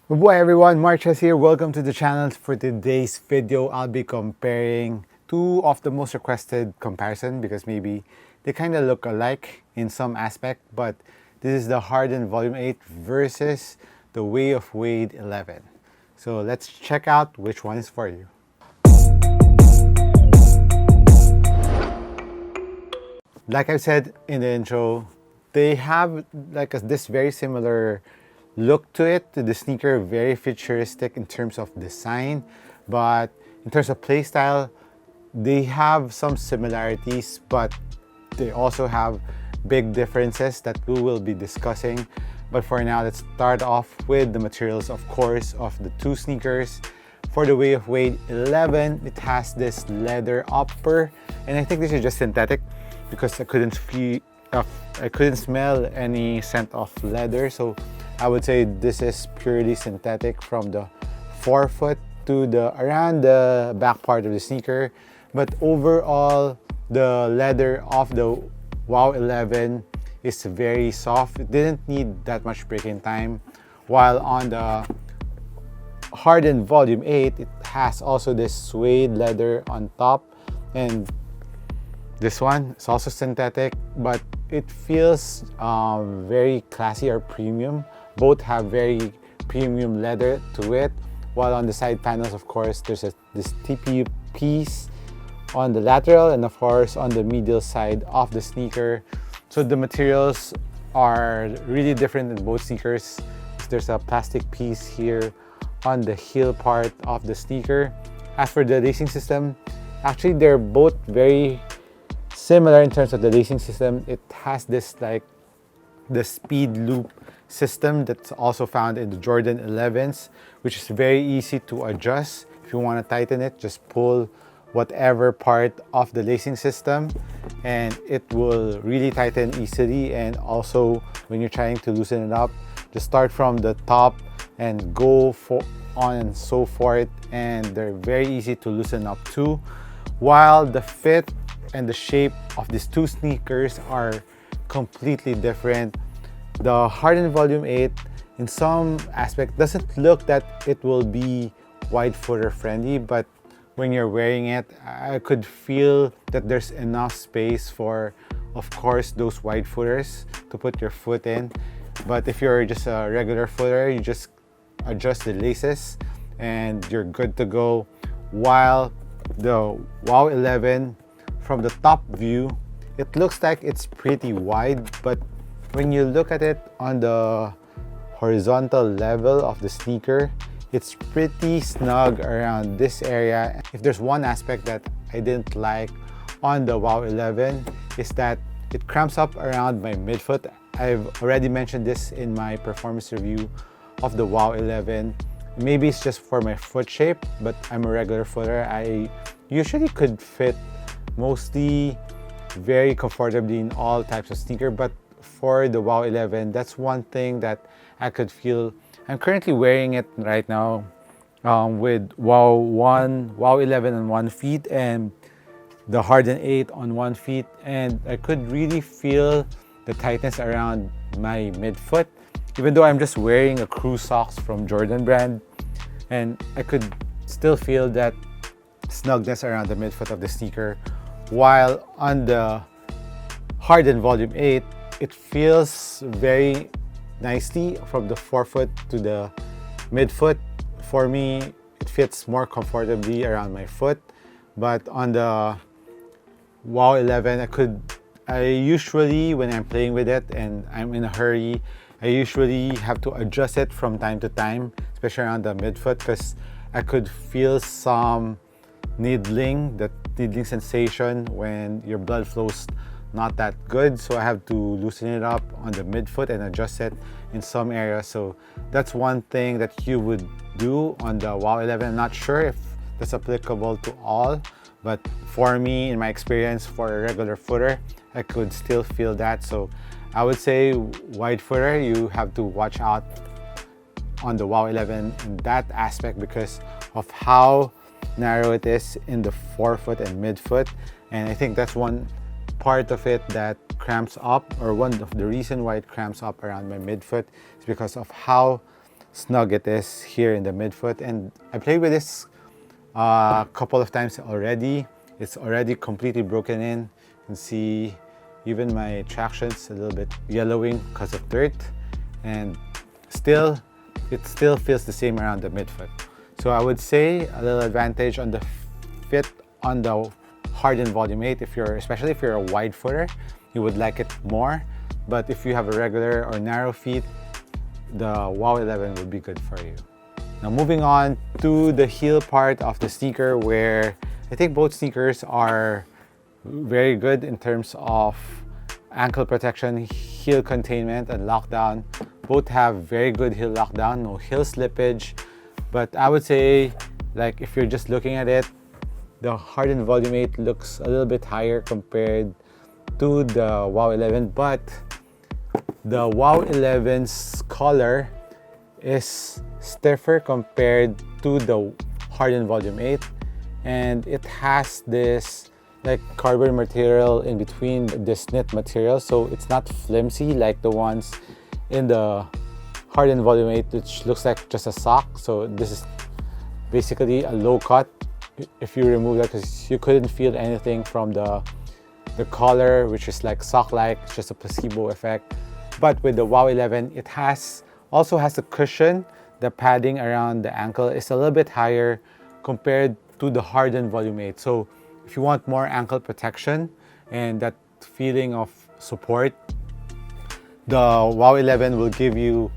Boy everyone, MARKCHES here. Welcome to the channel. For today's video, I'll be comparing two of the most requested comparison because maybe they kind of look alike in some aspect, but this is the HARDEN Volume 8 versus the Way of Wade 11. So let's check out which one is for you. Like I said in the intro, they have this very similar look to it, to the sneaker, very futuristic in terms of design, but in terms of play style, they have some similarities, but they also have big differences that we will be discussing. But for now, let's start off with the materials, of course, of the two sneakers. For the Way of Wade 11, it has this leather upper, and I think this is just synthetic because I couldn't smell any scent of leather, so I would say this is purely synthetic from the forefoot to around the back part of the sneaker. But overall, the leather of the WOW 11 is very soft. It didn't need that much break-in time. While on the HARDEN Volume 8, it has also this suede leather on top, and this one is also synthetic, but it feels very classy or premium. Both have very premium leather to it. While on the side panels, of course, there's this TPU piece on the lateral and of course on the medial side of the sneaker. So the materials are really different in both sneakers. There's a plastic piece here on the heel part of the sneaker. As for the lacing system, actually they're both very similar in terms of the lacing system. It has this the speed loop system that's also found in the Jordan 11s, which is very easy to adjust. If you want to tighten it, just pull whatever part of the lacing system and it will really tighten easily. And also when you're trying to loosen it up, just start from the top and go on and so forth, and they're very easy to loosen up too. While the fit and the shape of these two sneakers are completely different. The HARDEN Volume 8 in some aspect doesn't look that it will be wide footer friendly, but when you're wearing it, I could feel that there's enough space for, of course, those wide footers to put your foot in. But if you're just a regular footer, you just adjust the laces and you're good to go. While the WOW 11, from the top view, it looks like it's pretty wide, but when you look at it on the horizontal level of the sneaker, it's pretty snug around this area. If there's one aspect that I didn't like on the WOW 11 is that it cramps up around my midfoot. I've already mentioned this in my performance review of the WOW 11. Maybe it's just for my foot shape, but I'm a regular footer. I usually could fit mostly very comfortably in all types of sneaker, but for the WOW 11, that's one thing that I could feel. I'm currently wearing it right now with WOW 11 on one feet and the HARDEN 8 on one feet, and I could really feel the tightness around my midfoot, even though I'm just wearing a crew socks from Jordan brand, and I could still feel that snugness around the midfoot of the sneaker. While on the HARDEN Volume 8, it feels very nicely from the forefoot to the midfoot. For me, it fits more comfortably around my foot. But on the WOW 11, I usually, when I'm playing with it and I'm in a hurry, I usually have to adjust it from time to time, especially around the midfoot, because I could feel some needling, the needling sensation when your blood flows not that good, so I have to loosen it up on the midfoot and adjust it in some areas. So that's one thing that you would do on the WOW 11. I'm not sure if that's applicable to all, but for me, in my experience, for a regular footer, I could still feel that. So I would say wide footer, you have to watch out on the WOW 11 in that aspect because of how narrow it is in the forefoot and midfoot. And I think that's one part of it that cramps up, or one of the reason why it cramps up around my midfoot is because of how snug it is here in the midfoot. And I played with this a couple of times already. It's already completely broken in. You can see even my traction's a little bit yellowing because of dirt, and it still feels the same around the midfoot. So I would say a little advantage on the fit on the HARDEN Volume 8, especially if you're a wide footer, you would like it more. But if you have a regular or narrow feet, the WOW 11 would be good for you. Now moving on to the heel part of the sneaker, where I think both sneakers are very good in terms of ankle protection, heel containment, and lockdown. Both have very good heel lockdown, no heel slippage. But I would say, like, if you're just looking at it, the HARDEN Volume 8 looks a little bit higher compared to the WOW 11, but the WOW 11's collar is stiffer compared to the HARDEN Volume 8, and it has this like carbon material in between this knit material, so it's not flimsy like the ones in the HARDEN Volume 8, which looks like just a sock. So this is basically a low cut if you remove that, because you couldn't feel anything from the collar, which is like sock-like. It's just a placebo effect. But with the WOW 11, it also has a cushion. The padding around the ankle is a little bit higher compared to the HARDEN Volume 8. So if you want more ankle protection and that feeling of support, the WOW 11 will give you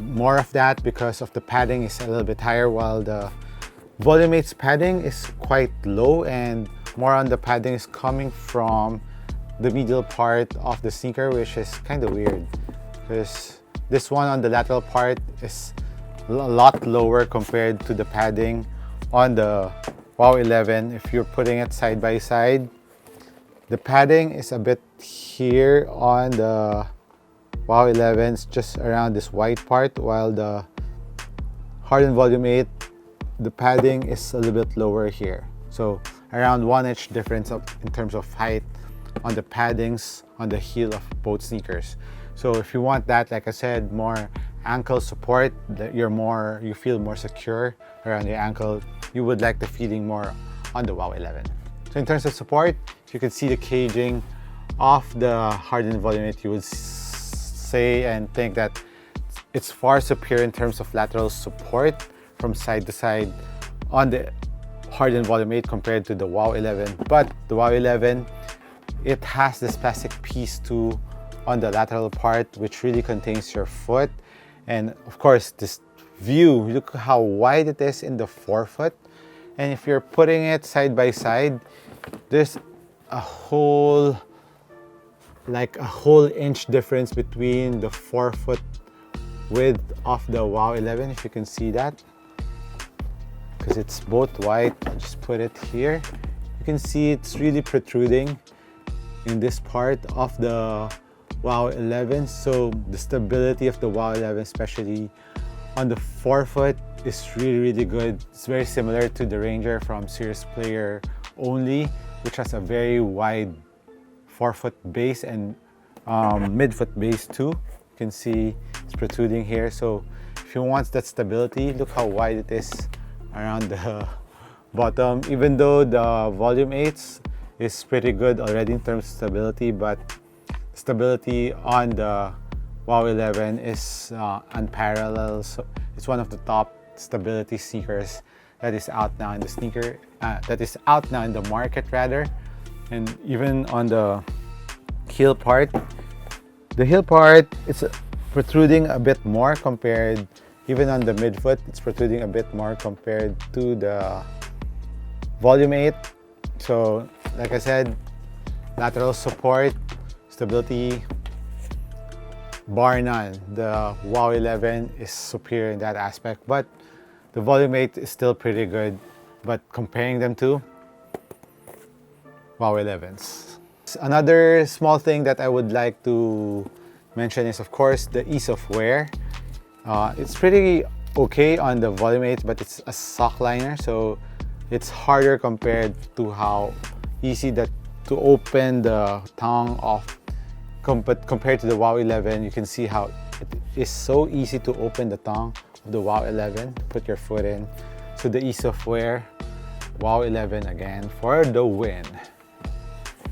more of that because of the padding is a little bit higher, while the Volume 8's padding is quite low, and more on the padding is coming from the medial part of the sneaker, which is kind of weird because this one on the lateral part is a lot lower compared to the padding on the WOW 11. If you're putting it side by side, the padding is a bit here on the WOW 11, just around this white part, while the HARDEN Volume 8, the padding is a little bit lower here. So around 1 inch difference in terms of height on the paddings on the heel of both sneakers. So if you want that, like I said, more ankle support, that you feel more secure around your ankle, you would like the feeling more on the WOW 11. So in terms of support, if you can see the caging of the HARDEN Volume 8, you would say and think that it's far superior in terms of lateral support from side to side on the HARDEN Volume 8 compared to the WOW 11. But the WOW 11, it has this plastic piece too on the lateral part, which really contains your foot. And of course, this view, look how wide it is in the forefoot. And if you're putting it side by side, there's a whole inch difference between the forefoot width of the WOW 11, if you can see that, because it's both white. I'll just put it here. You can see it's really protruding in this part of the WOW 11. So the stability of the WOW 11, especially on the forefoot, is really good. It's very similar to the Ranger from Serious Player Only, which has a very wide forefoot base and midfoot base too. You can see it's protruding here. So if you want that stability, look how wide it is around the bottom. Even though the Volume 8 is pretty good already in terms of stability, but stability on the WOW 11 is unparalleled. So it's one of the top stability sneakers that is out now in the market rather. And even on the heel part, it's protruding a bit more compared, even on the midfoot, it's protruding a bit more compared to the Volume 8. So like I said, lateral support, stability, bar none. The WOW 11 is superior in that aspect, but the Volume 8 is still pretty good. But comparing them to WOW 11s. Another small thing that I would like to mention is, of course, the ease of wear. It's pretty okay on the Volume 8, but it's a sock liner, so it's harder compared to how easy that to open the tongue off compared to the WOW 11. You can see how it is so easy to open the tongue of the WOW 11 to put your foot in. So the ease of wear, WOW 11 again for the win.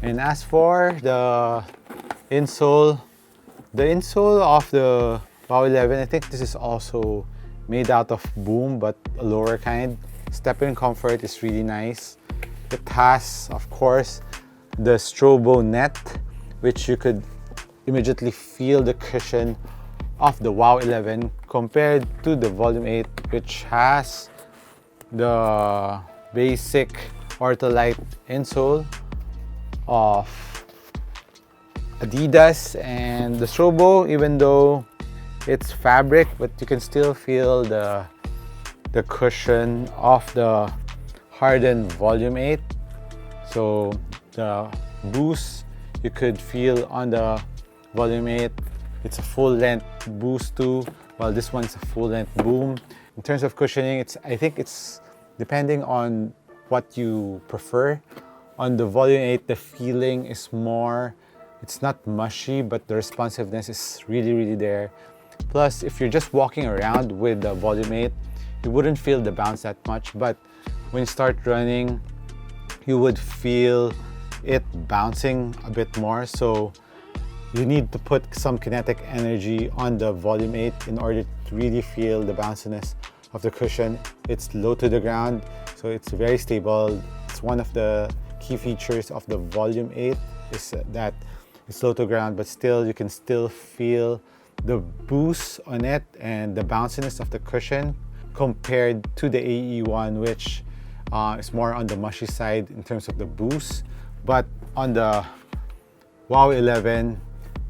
And as for the insole of the WOW 11, I think this is also made out of boom, but a lower kind. Step-in comfort is really nice. It has, of course, the strobo net, which you could immediately feel the cushion of the WOW 11 compared to the Volume 8, which has the basic Ortholite insole of Adidas, and the strobo, even though it's fabric, but you can still feel the cushion of the HARDEN Volume 8. So the boost you could feel on the Volume 8. It's a full-length boost too, while this one's a full-length boom. In terms of cushioning, I think it's depending on what you prefer. On the Volume 8, the feeling is more, it's not mushy, but the responsiveness is really there. Plus, if you're just walking around with the Volume 8, you wouldn't feel the bounce that much, but when you start running, you would feel it bouncing a bit more. So you need to put some kinetic energy on the Volume 8 in order to really feel the bounciness of the cushion. It's low to the ground, so it's very stable. It's one of the key features of the Volume 8 is that it's low to ground, but still you can still feel the boost on it and the bounciness of the cushion compared to the AE1, which is more on the mushy side in terms of the boost. But on the WOW 11,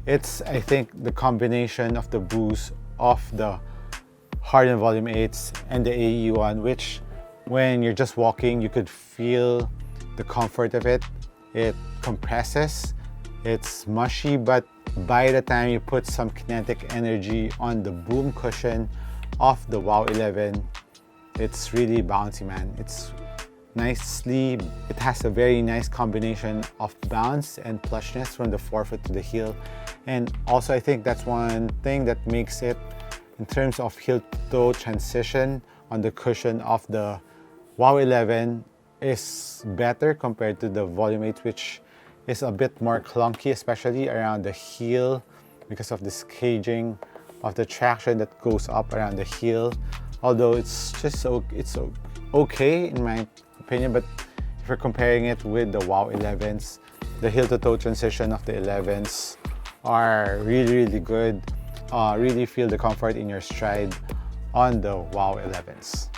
it's, I think, the combination of the boost of the HARDEN Volume 8s and the AE1, which when you're just walking, you could feel the comfort of it. It compresses, it's mushy, but by the time you put some kinetic energy on the boom cushion of the WOW 11, it's really bouncy, man. It's nicely, it has a very nice combination of bounce and plushness from the forefoot to the heel. And also, I think that's one thing that makes it, in terms of heel-toe transition on the cushion of the WOW 11, is better compared to the Volume 8, which is a bit more clunky, especially around the heel because of this caging of the traction that goes up around the heel. Although it's just it's okay in my opinion, but if you're comparing it with the WOW 11s, the heel-to-toe transition of the 11s are really good. Really feel the comfort in your stride on the WOW 11s.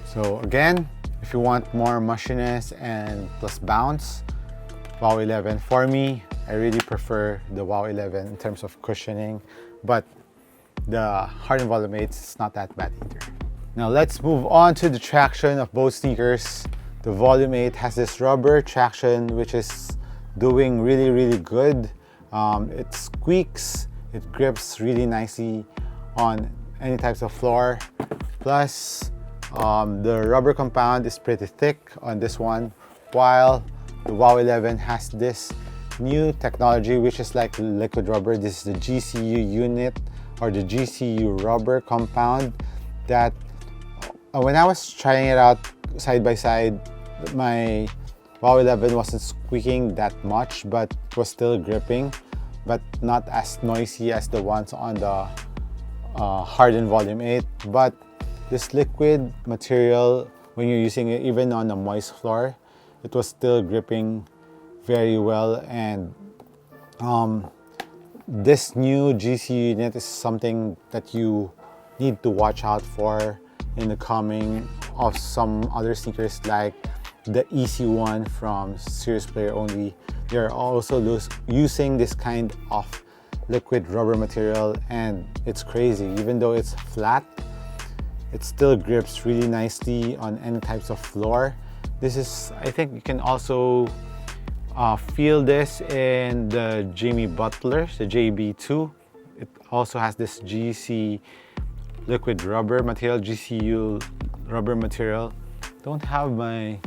So again, if you want more mushiness and plus bounce, WOW 11. For me, I really prefer the WOW 11 in terms of cushioning, but the HARDEN Volume 8 is not that bad either. Now let's move on to the traction of both sneakers. The Volume 8 has this rubber traction which is doing really good. It squeaks, it grips really nicely on any types of floor. Plus, the rubber compound is pretty thick on this one, while the WOW 11 has this new technology which is like liquid rubber. This is the GCU unit or the GCU rubber compound that when I was trying it out side by side, my WOW 11 wasn't squeaking that much, but it was still gripping, but not as noisy as the ones on the HARDEN Volume 8. But this liquid material, when you're using it even on a moist floor, it was still gripping very well. And this new GC unit is something that you need to watch out for in the coming of some other sneakers like the EC1 from Serious Player Only. They're also using this kind of liquid rubber material, and it's crazy. Even though it's flat, it still grips really nicely on any types of floor. This is, I think you can also feel this in the Jimmy Butler, the JB2. It also has this GC liquid rubber material, GCU rubber material. Don't have my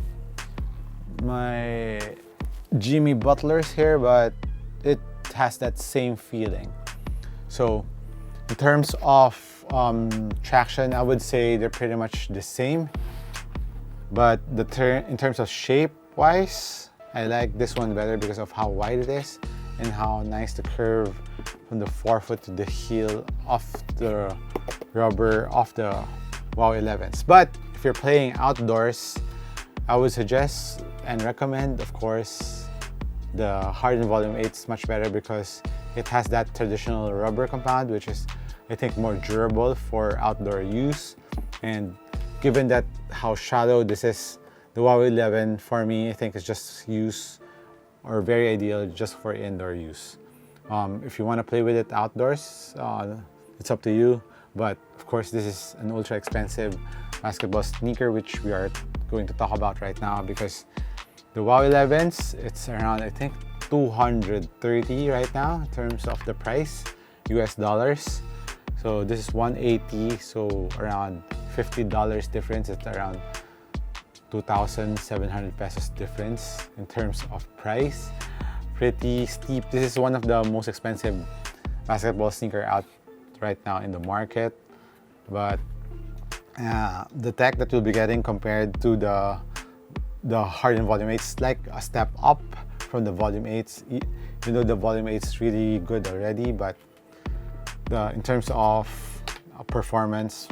Jimmy Butlers here, but it has that same feeling. So in terms of traction, I would say they're pretty much the same. But in terms of shape wise, I like this one better because of how wide it is and how nice the curve from the forefoot to the heel of the rubber of the WOW 11s. But if you're playing outdoors, I would suggest and recommend, of course, the HARDEN Volume 8 is much better because it has that traditional rubber compound, which is, I think, more durable for outdoor use. And given that how shallow this is, the WOW 11 for me, I think is just use or very ideal just for indoor use. If you want to play with it outdoors, it's up to you. But of course, this is an ultra expensive basketball sneaker, which we are going to talk about right now, because the WOW 11s, it's around, I think, 230 right now in terms of the price, US dollars. So this is 180, so around $50 difference. It's around 2,700 pesos difference in terms of price. Pretty steep. This is one of the most expensive basketball sneaker out right now in the market. But the tech that you'll be getting compared to the HARDEN Volume 8 is like a step up from the Volume 8s. You know, the Volume 8 is really good already, but in terms of performance,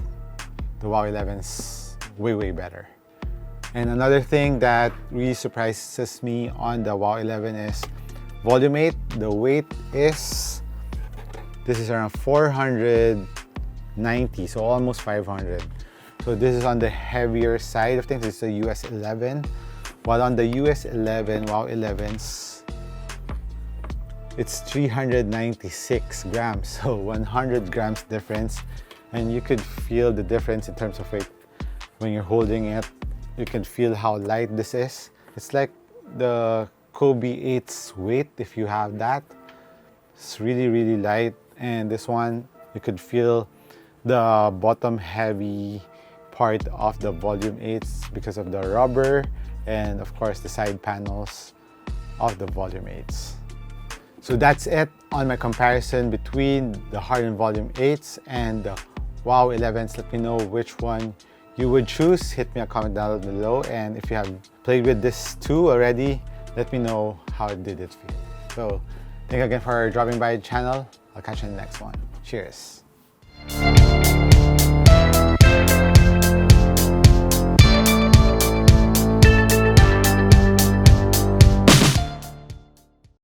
the WOW 11 is way better. And another thing that really surprises me on the WOW 11 is Volume 8, the weight is, this is around 490, so almost 500. So this is on the heavier side of things. It's a US 11. While on the US 11, WOW 11s, it's 396 grams, so 100 grams difference. And you could feel the difference in terms of weight when you're holding it. You can feel how light this is. It's like the Kobe 8's weight, if you have that. It's really light. And this one, you could feel the bottom heavy part of the Volume 8s because of the rubber and of course the side panels of the Volume 8s. So that's it on my comparison between the HARDEN Volume 8s and the WOW 11s. Let me know which one you would choose. Hit me a comment down below, and if you have played with this too already, let me know how did it feel. So thank you again for dropping by the channel. I'll catch you in the next one. Cheers.